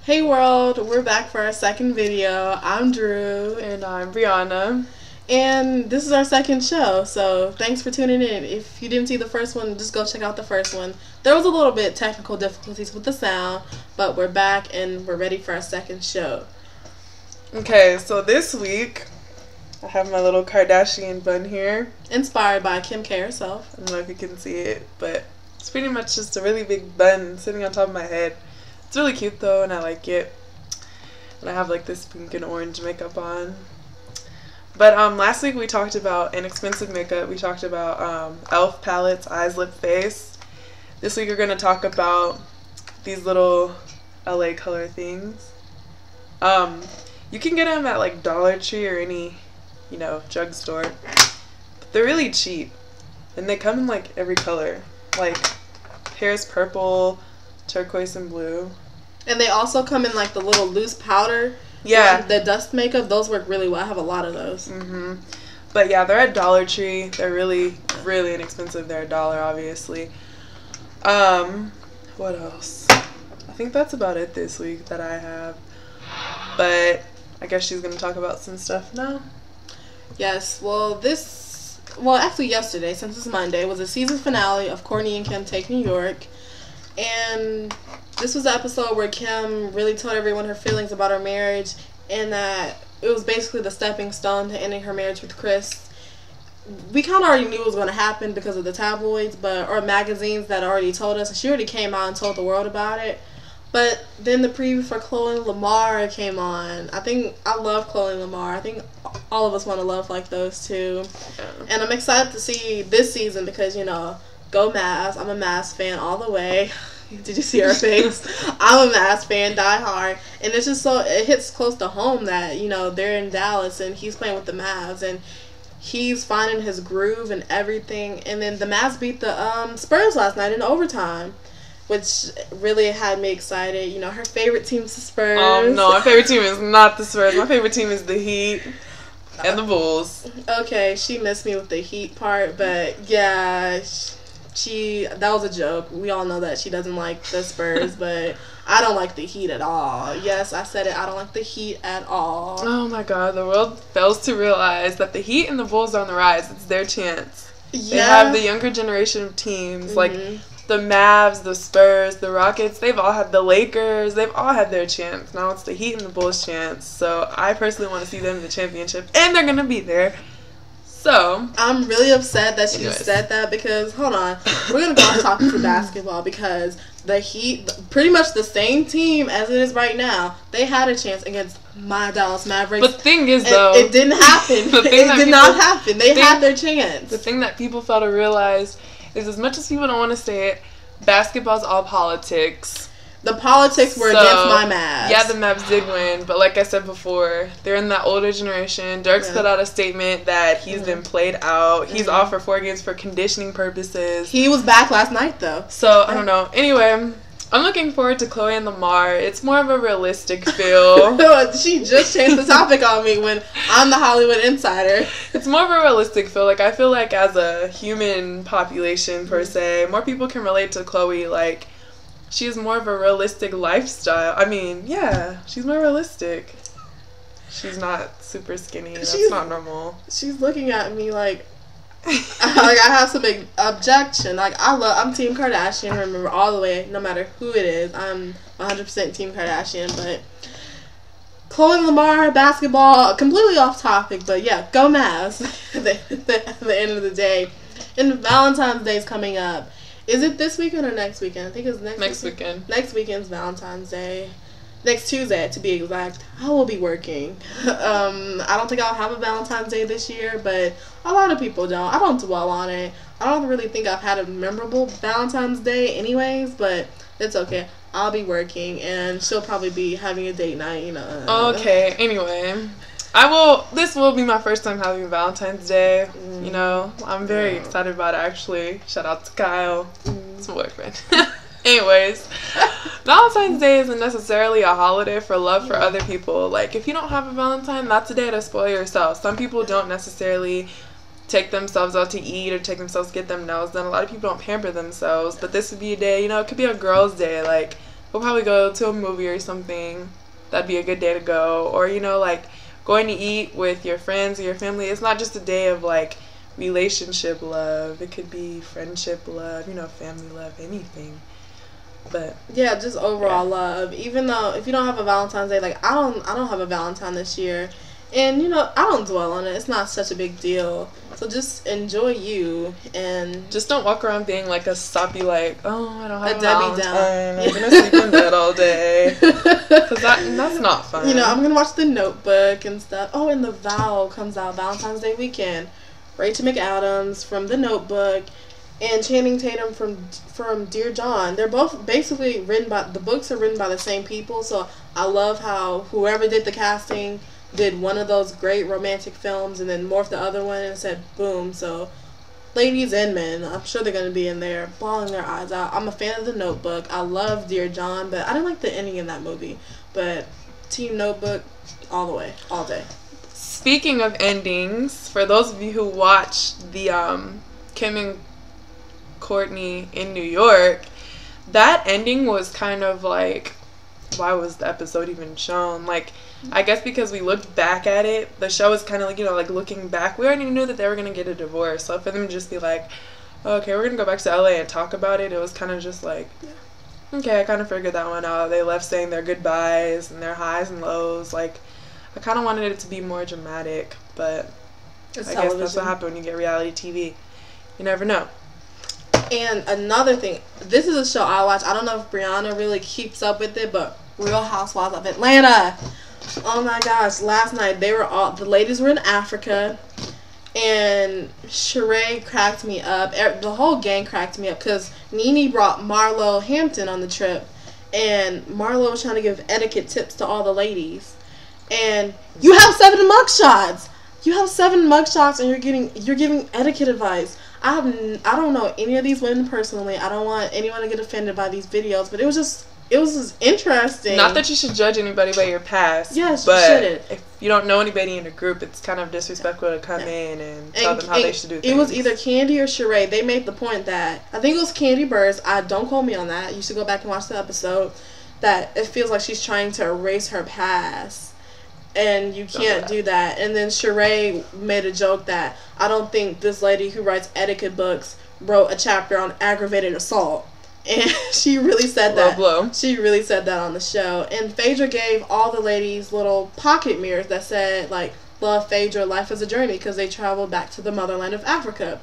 Hey world, we're back for our second video. I'm Drew. And I'm Briana. And this is our second show, so thanks for tuning in. If you didn't see the first one, just go check out the first one. There was a little bit technical difficulties with the sound, but we're back and we're ready for our second show. Okay, so this week, I have my little Kardashian bun here. Inspired by Kim K herself. I don't know if you can see it, but it's pretty much just a really big bun sitting on top of my head. It's really cute though, and I like it. And I have like this pink and orange makeup on. But last week we talked about inexpensive makeup. We talked about e.l.f. palettes, eyes, lip, face. This week we're going to talk about these little LA color things. You can get them at like Dollar Tree or any, drugstore. But they're really cheap. And they come in like every color. Like Paris purple, turquoise, and blue. And they also come in like the little loose powder. Yeah. The dust makeup, those work really well. I have a lot of those. Mm-hmm. But yeah, they're at Dollar Tree. They're really, really inexpensive. They're $1, obviously. What else? I think that's about it this week that I have. But I guess she's going to talk about some stuff now. Yes, actually yesterday, since it's Monday, was the season finale of Kourtney and Kim Take New York. And this was the episode where Kim really told everyone her feelings about her marriage, and that it was basically the stepping stone to ending her marriage with Chris. We kind of already knew it was going to happen because of the tabloids, or magazines that already told us. And she already came out and told the world about it. But then the preview for Khloe and Lamar came on. I love Khloe and Lamar. I think all of us want to love like those two. Yeah. And I'm excited to see this season because, go Mavs. I'm a Mavs fan all the way. Did you see her face? I'm a Mavs fan, die hard. And it's just it hits close to home that, they're in Dallas and he's playing with the Mavs and he's finding his groove and everything. And then the Mavs beat the Spurs last night in overtime, which really had me excited. Her favorite team's the Spurs. No, my favorite team is not the Spurs. My favorite team is the Heat and the Bulls. Okay, she missed me with the Heat part, but yeah, that was a joke. We all know that she doesn't like the Spurs, but I don't like the Heat at all. Yes, I said it. I don't like the Heat at all. Oh my God, the world fails to realize that the Heat and the Bulls are on the rise. It's their chance. Yeah. They have the younger generation of teams, like the Mavs, the Spurs, the Rockets. They've all had the Lakers. They've all had their chance. Now it's the Heat and the Bulls' chance. So I personally want to see them in the championship, and they're gonna be there. So I'm really upset that you said that because, hold on, we're going to go on talking to basketball because the Heat, pretty much the same team as it is right now, they had a chance against my Dallas Mavericks. But the thing is, though, it didn't happen. It did not happen. They had their chance. The thing that people fail to realize is, as much as people don't want to say it, basketball's all politics. The politics were against my Mavs. Yeah, the Mavs did win, but like I said before, they're in that older generation. Dirk's put out a statement that he's been played out. He's off for 4 games for conditioning purposes. He was back last night, though. So, I don't know. Anyway, I'm looking forward to Khloe and Lamar. It's more of a realistic feel. She just changed the topic on me when I'm the Hollywood insider. It's more of a realistic feel. Like, I feel like as a human population, per se, more people can relate to Khloe, like, she has more of a realistic lifestyle. I mean, yeah, she's more realistic. She's not super skinny. That's not normal. She's looking at me like I have some big objection. Like, I'm Team Kardashian, remember, all the way, no matter who it is. I'm 100% Team Kardashian, but Khloe and Lamar, basketball, completely off topic, but yeah, go Mavs at the end of the day. And Valentine's Day is coming up. Is it this weekend or next weekend? I think it's next weekend. Next weekend's Valentine's Day. Next Tuesday, to be exact. I will be working. I don't think I'll have a Valentine's Day this year, but a lot of people don't. I don't dwell on it. I don't really think I've had a memorable Valentine's Day anyways, but it's okay. I'll be working, and she'll probably be having a date night, Okay, anyway. This will be my first time having Valentine's Day. I'm very excited about it, actually. Shout out to Kyle. It's my boyfriend. Anyways, Valentine's Day isn't necessarily a holiday for love for other people. Like, if you don't have a Valentine, that's a day to spoil yourself. Some people don't necessarily take themselves out to eat or take themselves to get them nails done. A lot of people don't pamper themselves, but this would be a day, it could be a girl's day. Like, we'll probably go to a movie or something. That'd be a good day to go. Or, you know, like, going to eat with your friends or your family. It's not just a day of, like, relationship love. It could be friendship love, you know, family love, anything. But yeah, just overall love. Even though if you don't have a Valentine's Day, like I don't have a Valentine this year, and you know I don't dwell on it. It's not such a big deal. So just enjoy you and just don't walk around being like a soppy, like, oh, I don't have a a Debbie Valentine. Down. I'm gonna sleep in bed all day. Cause that's not fun. You know, I'm gonna watch The Notebook and stuff. Oh, and The Vow comes out Valentine's Day weekend. Rachel McAdams from The Notebook. And Channing Tatum from Dear John. They're both basically written by, the books are written by the same people, so I love how whoever did the casting did one of those great romantic films and then morphed the other one and said boom. So ladies and men, I'm sure they're going to be in there bawling their eyes out. I'm a fan of The Notebook. I love Dear John, but I didn't like the ending in that movie. But Team Notebook, all the way, all day. Speaking of endings, for those of you who watched the Kim and Kourtney in New York, that ending was kind of like, why was the episode even shown? Like, I guess because we looked back at it, the show is kind of like, you know, like looking back, we already knew that they were going to get a divorce. So for them to just be like, okay, we're going to go back to LA and talk about it, it was kind of just like, okay, I kind of figured that one out. They left saying their goodbyes and their highs and lows. Like, I kind of wanted it to be more dramatic, but It's I television. guess that's what happens when you get reality TV. You never know. And another thing, this is a show I watch. I don't know if Briana really keeps up with it, but Real Housewives of Atlanta. Oh my gosh, last night the ladies were in Africa, and Sheree cracked me up. The whole gang cracked me up because Nene brought Marlo Hampton on the trip, and Marlo was trying to give etiquette tips to all the ladies. And you have 7 mugshots. You have 7 mugshots, and you're giving etiquette advice. I don't know any of these women personally. I don't want anyone to get offended by these videos, but it was just interesting. Not that you should judge anybody by your past. Yes, but you shouldn't. If you don't know anybody in a group, it's kind of disrespectful to come in and tell them how they should do things. It was either Candy or Sheree. They made the point that, I think it was Candy Burrs. Don't quote me on that. You should go back and watch the episode. That it feels like she's trying to erase her past. And you can't do that. And then Sheree made a joke that I don't think this lady who writes etiquette books wrote a chapter on aggravated assault. And she really said that. Blow. She really said that on the show. And Phaedra gave all the ladies little pocket mirrors that said, like, love Phaedra, life is a journey, because they traveled back to the motherland of Africa.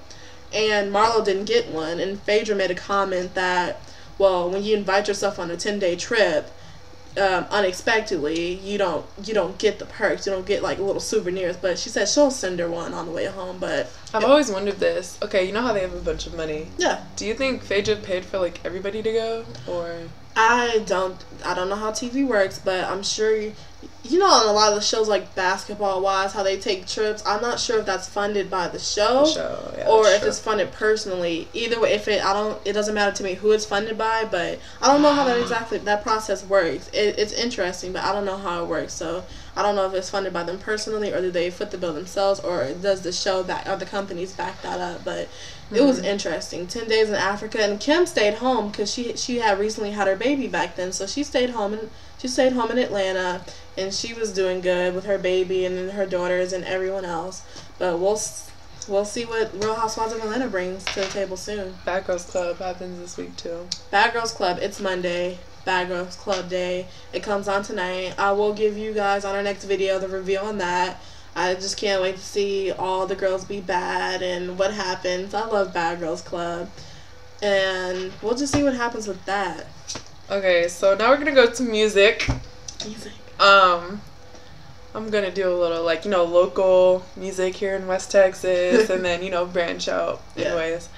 And Marlo didn't get one. And Phaedra made a comment that, well, when you invite yourself on a 10-day trip, unexpectedly, you don't get the perks. You don't get like little souvenirs. But she said she'll send her one on the way home. But I've always wondered this. Okay, you know how they have a bunch of money. Yeah. Do you think Phaedra paid for like everybody to go, or? I don't know how TV works, but I'm sure you know on a lot of the shows like Basketball Wives how they take trips. I'm not sure if that's funded by the show, or if it's funded personally. Either way, it doesn't matter to me who it's funded by, but I don't know how that process works. It's interesting, but I don't know how it works. So I don't know if it's funded by them personally, or do they foot the bill themselves, or does the show or the companies back that up? But it was interesting. 10 days in Africa, and Kim stayed home because she had recently had her baby back then, so she stayed home in Atlanta, and she was doing good with her baby and then her daughters and everyone else. But we'll see what Real Housewives of Atlanta brings to the table soon. Bad Girls Club happens this week too. Bad Girls Club, it's Monday. Bad Girls Club Day. It comes on tonight. I will give you guys on our next video the review on that. I just can't wait to see all the girls be bad and what happens. I love Bad Girls Club. And we'll just see what happens with that. Okay, so now we're going to go to music. I'm going to do a little, like, you know, local music here in West Texas and then, you know, branch out. Anyways.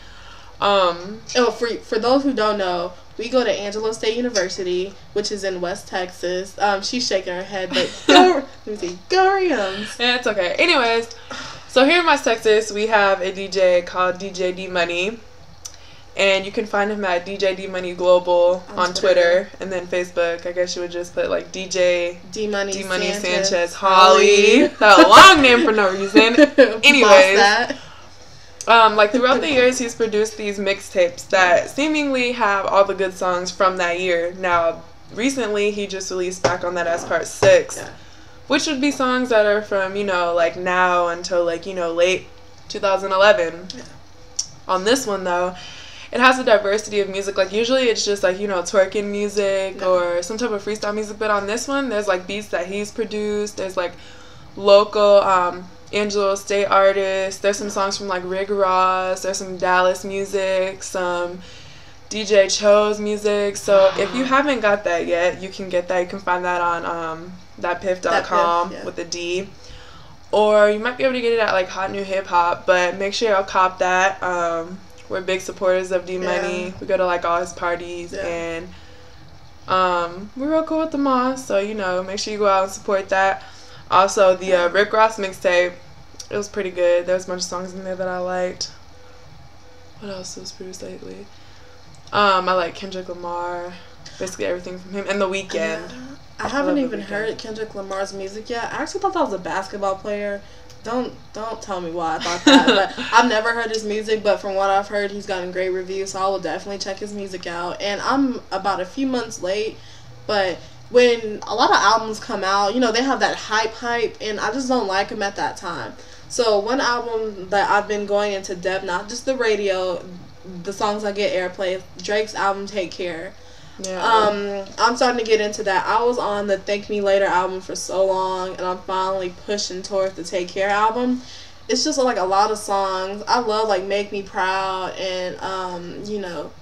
For those who don't know, we go to Angelo State University, which is in West Texas. She's shaking her head, but let me see. Go Rams. Yeah, it's okay. Anyways, so here in West Texas, we have a DJ called DJ D Money. And you can find him at DJ D Money Global on Twitter. And then Facebook, I guess you would just put like DJ D Money Sanchez Holly. That long name for no reason. Anyways. Like throughout the years, he's produced these mixtapes that seemingly have all the good songs from that year. Now, recently he just released Back on That Ass Part 6, which would be songs that are from, you know, like now until like, you know, late 2011. On this one though, it has a diversity of music. Like usually it's just like, you know, twerking music or some type of freestyle music, but on this one there's like beats that he's produced. There's like local Angelo State artists. There's some songs from like Rick Ross. There's some Dallas music, some DJ Cho's music. So if you haven't got that yet, you can get that. You can find that on thatpiff.com with a D. Or you might be able to get it at like Hot New Hip Hop, but make sure y'all cop that. We're big supporters of D-Money. We go to like all his parties and we're real cool with the mall. So, you know, make sure you go out and support that. Also, the Rick Ross mixtape, it was pretty good. There was a bunch of songs in there that I liked. What else was produced lately? I like Kendrick Lamar, basically everything from him, and The Weeknd. I haven't even heard Kendrick Lamar's music yet. I actually thought that was a basketball player. Don't tell me why I thought that, but I've never heard his music, but from what I've heard, he's gotten great reviews, so I will definitely check his music out. And I'm about a few months late, but when a lot of albums come out, you know, they have that hype, and I just don't like them at that time. So one album that I've been going into depth, not just the radio, the songs that get airplay, Drake's album Take Care. I'm starting to get into that. I was on the Thank Me Later album for so long, and I'm finally pushing towards the Take Care album. It's just like a lot of songs. I love like Make Me Proud and you know,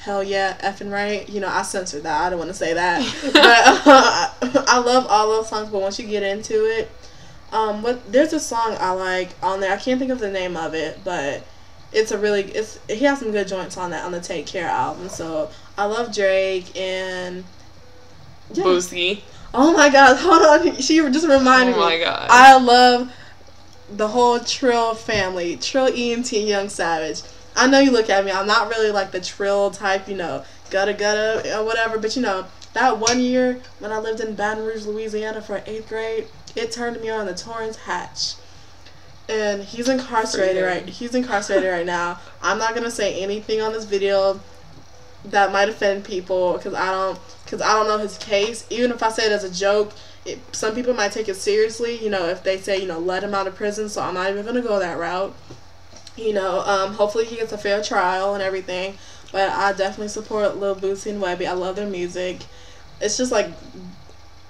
Hell Yeah, Effing Right. You know, I censored that. I don't want to say that. But I love all those songs, but once you get into it, there's a song I like on there. I can't think of the name of it, but he has some good joints on the Take Care album. So I love Drake and Boosie. Oh my God, hold on. She just reminded me. Oh my God. I love the whole Trill family. Trill, ENT, and Young Savage. I know you look at me. I'm not really like the Trill type, you know, gutta or whatever. But you know, that one year when I lived in Baton Rouge, Louisiana for 8th grade, it turned me on to Torrance Hatch. And he's incarcerated right now. I'm not gonna say anything on this video that might offend people because I don't know his case. Even if I say it as a joke, some people might take it seriously. You know, if they say, you know, let him out of prison. So I'm not even gonna go that route. You know, hopefully he gets a fair trial and everything. But I definitely support Lil Boosie and Webby. I love their music. It's just like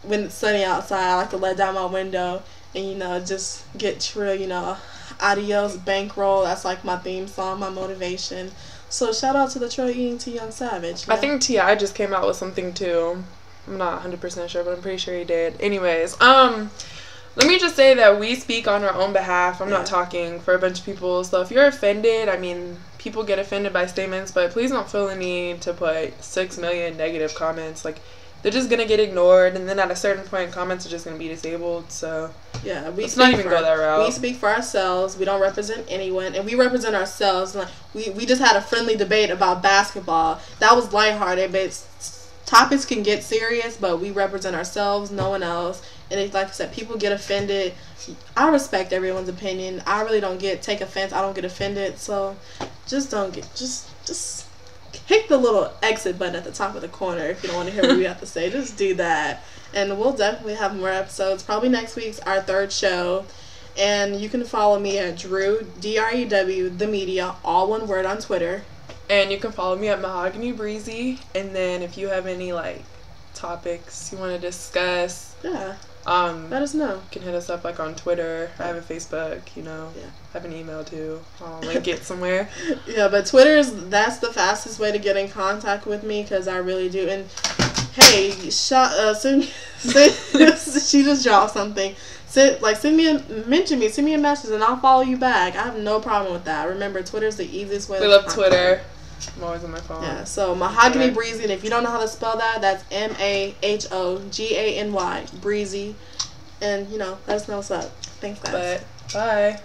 when it's sunny outside, I like to let down my window and, you know, just get Trill, you know, Adios, Bankroll. That's like my theme song, my motivation. So shout out to the Trill, ENT, Young Savage. I think T.I. just came out with something too. I'm not 100% sure, but I'm pretty sure he did. Anyways, let me just say that we speak on our own behalf. I'm not talking for a bunch of people. So if you're offended, I mean, people get offended by statements, but please don't feel the need to put 6 million negative comments. Like, they're just going to get ignored, and then at a certain point, comments are just going to be disabled. So yeah, let's not even go that route. We speak for ourselves. We don't represent anyone, and we represent ourselves. Like, we just had a friendly debate about basketball. That was lighthearted, but topics can get serious, but we represent ourselves, no one else. And it's like I said, people get offended. I respect everyone's opinion. I really don't take offense. I don't get offended. So just hit the little exit button at the top of the corner if you don't want to hear what we have to say. Just do that. And we'll definitely have more episodes. Probably next week's our 3rd show. And you can follow me at Drew, DREW, the media, all one word on Twitter. And you can follow me at Mahogany Breezy. And then if you have any like topics you want to discuss, let us know. You can hit us up like on Twitter. I have a Facebook, you know. Yeah. I have an email too. I'll link it somewhere. Yeah, but that's the fastest way to get in contact with me because I really do. And hey, she just dropped something. Send me a message and I'll follow you back. I have no problem with that. Remember, Twitter's the easiest way. We love Twitter. I'm always on my phone. Yeah, so Mahogany Breezy, and if you don't know how to spell that, that's MAHOGANY, Breezy. And, you know, let us know what's up. Thanks, guys. Bye.